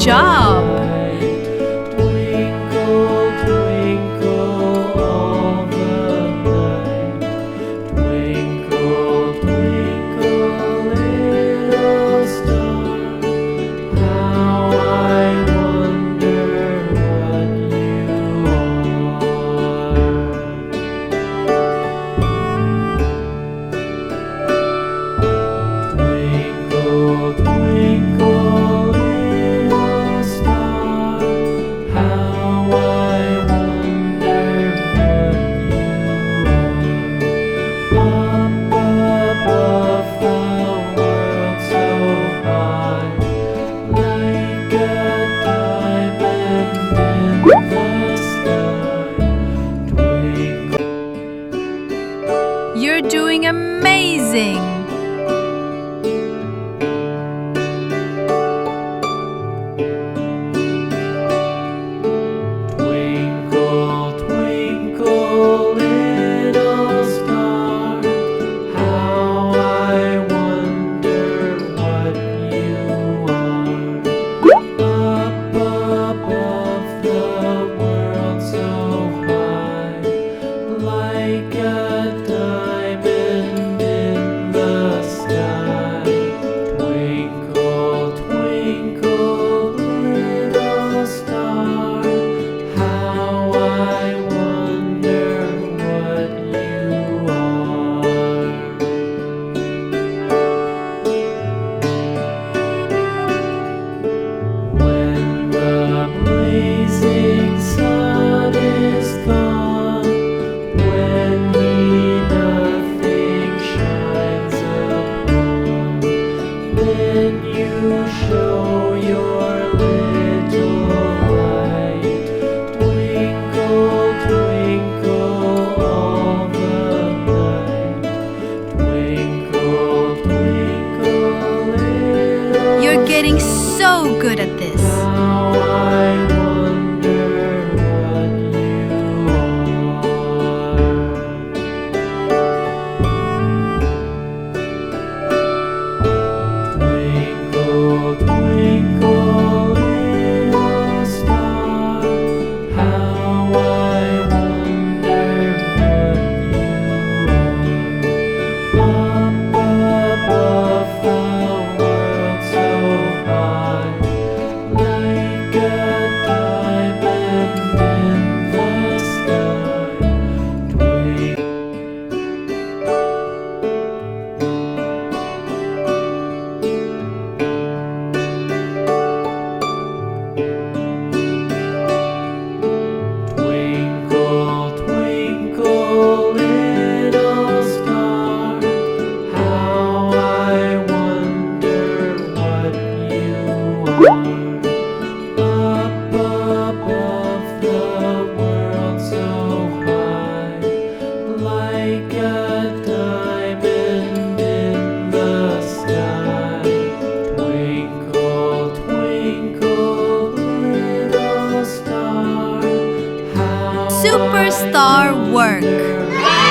job! Twinkle, twinkle all the night. Twinkle, twinkle little star. How I wonder what you are. Twinkle, twinkle little star. How I wonder what you are. Up above the world so high, like a diamond in the sky. Twinkle. You're doing amazing! Twinkle, twinkle little star, how I wonder what you are. Up above the world so high, like a diamond in the sky. Twinkle, twinkle little star, how I wonder what you are. When the blazing sun is gone, when he nothing shines upon, then you show your little light. Twinkle, twinkle all the night. Twinkle, twinkle little You're getting so good at this! how I wonder what you are. Twinkle, twinkle little star, how I wonder what you are. Up above the world so high, like a diamond in the sky. Twinkle. Twinkle, twinkle little star, how I wonder what you are. Up above the world so high, like a diamond in the sky. Twinkle, twinkle little star, how Superstar I work! wonder